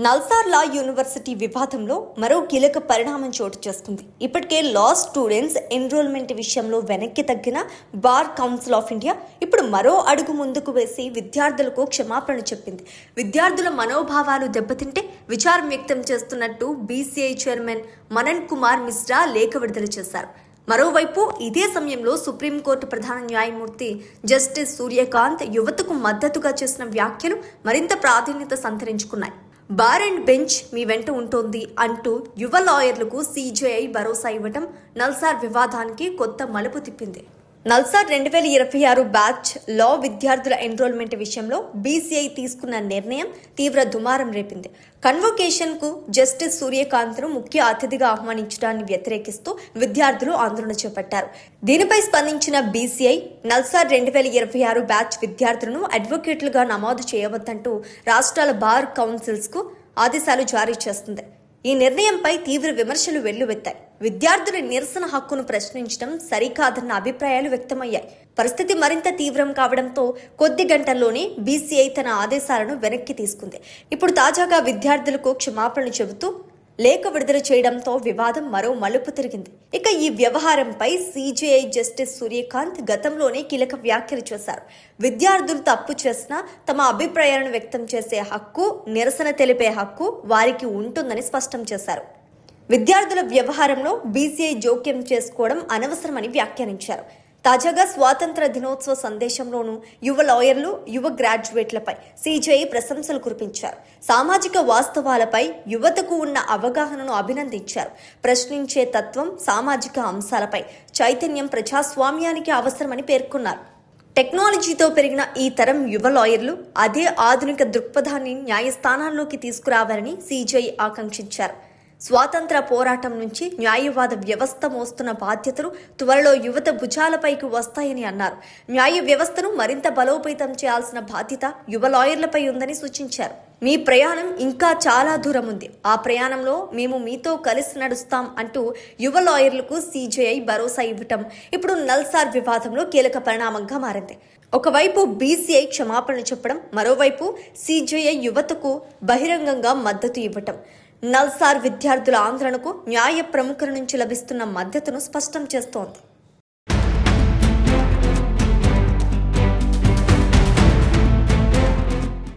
నల్సార్ లా university వివాదంలో మరో కీలక పరిణామం చోటు చేసుకుంది. ఇప్పటికే లా స్టూడెంట్స్ ఎన్రోల్మెంట్ విషయంలో వెనక్కి తగ్గిన బార్ కౌన్సిల్ ఆఫ్ ఇండియా ఇప్పుడు మరో అడుగు ముందుకు వేసి విద్యార్థులకు క్షమాపణ చెప్పింది. విద్యార్థుల మనోభావాలు దెబ్బతింటే విచారం వ్యక్తం చేస్తున్నట్టు బీసీఐ చైర్మన్ మనన్ కుమార్ మిశ్రా లేఖ విడుదల చేశారు. మరోవైపు ఇదే సమయంలో సుప్రీంకోర్టు ప్రధాన న్యాయమూర్తి జస్టిస్ సూర్యకాంత్ యువతకు మద్దతుగా చేసిన వ్యాఖ్యలు మరింత ప్రాధాన్యత సంతరించుకున్నాయి. బార్ అండ్ బెంచ్ మీ వెంట ఉంటోంది అంటూ యువ లాయర్లకు సీజేఐ భరోసా ఇవ్వటం నల్సార్ వివాదానికి కొత్త మలుపు తిప్పింది. నల్సార్ 2026 బ్యాచ్ లా విద్యార్థుల ఎన్రోల్మెంట్ విషయంలో బీసీఐ తీసుకున్న నిర్ణయం తీవ్ర దుమారం రేపింది. కన్వోకేషన్ కు జస్టిస్ సూర్యకాంత్ను ముఖ్య అతిథిగా ఆహ్వానించడాన్ని వ్యతిరేకిస్తూ విద్యార్థులు ఆందోళన చేపట్టారు. దీనిపై స్పందించిన బీసీఐ నల్సార్ 2026 బ్యాచ్ విద్యార్థులను అడ్వకేట్లుగా నమోదు చేయవద్దంటూ రాష్ట్రాల బార్ కౌన్సిల్స్ కు ఆదేశాలు జారీ చేస్తుంది. ఈ నిర్ణయంపై తీవ్ర విమర్శలు వెల్లువెత్తాయి. విద్యార్థుల నిరసన హక్కును ప్రశ్నించడం సరికాదన్న అభిప్రాయాలు వ్యక్తమయ్యాయి. పరిస్థితి మరింత తీవ్రం కావడంతో కొద్ది గంటల్లోనే బీసీఐ తన ఆదేశాలను వెనక్కి తీసుకుంది. ఇప్పుడు తాజాగా విద్యార్థులకు క్షమాపణలు చెబుతూ లేఖ విడుదల చేయడంతో వివాదం మరో మలుపు తిరిగింది. ఇక ఈ వ్యవహారంపై సీజేఐ జస్టిస్ సూర్యకాంత్ గతంలోనే కీలక వ్యాఖ్యలు చేశారు. విద్యార్థులు తప్పు చేసినా తమ అభిప్రాయాలను వ్యక్తం చేసే హక్కు, నిరసన తెలిపే హక్కు వారికి ఉంటుందని స్పష్టం చేశారు. విద్యార్థుల వ్యవహారంలో బీసీఐ జోక్యం చేసుకోవడం అనవసరమని వ్యాఖ్యానించారు. తాజాగా స్వాతంత్ర దినోత్సవ సందేశంలోనూ యువ లాయర్లు, యువ గ్రాడ్యుయేట్లపై సీజేఐ ప్రశంసలు కురిపించారు. సామాజిక వాస్తవాలపై యువతకు ఉన్న అవగాహనను అభినందించారు. ప్రశ్నించే తత్వం, సామాజిక అంశాలపై చైతన్యం ప్రజాస్వామ్యానికి అవసరమని పేర్కొన్నారు. టెక్నాలజీతో పెరిగిన ఈ తరం యువ లాయర్లు అదే ఆధునిక దృక్పథాన్ని న్యాయస్థానాల్లోకి తీసుకురావాలని సీజేఐ ఆకాంక్షించారు. స్వాతంత్ర పోరాటం నుంచి న్యాయవాద వ్యవస్థ మోస్తున్న బాధ్యతలు త్వరలో యువత భుజాలపైకి వస్తాయని అన్నారు. న్యాయ వ్యవస్థను మరింత బలోపేతం చేయాల్సిన బాధ్యత యువ లాయర్లపై ఉందని సూచించారు. మీ ప్రయాణం ఇంకా చాలా దూరం ఉంది. ఆ ప్రయాణంలో మేము మీతో కలిసి నడుస్తాం అంటూ యువ లాయర్లకు సీజేఐ భరోసా ఇవ్వటం ఇప్పుడు నల్సార్ వివాదంలో కీలక పరిణామంగా మారింది. ఒకవైపు బీసీఐ క్షమాపణలు చెప్పడం, మరోవైపు సీజేఐ యువతకు బహిరంగంగా మద్దతు ఇవ్వటం నల్సార్ విద్యార్థుల ఆందోళనకు న్యాయ ప్రముఖుల నుంచి లభిస్తున్న మద్దతును స్పష్టం చేస్తోంది.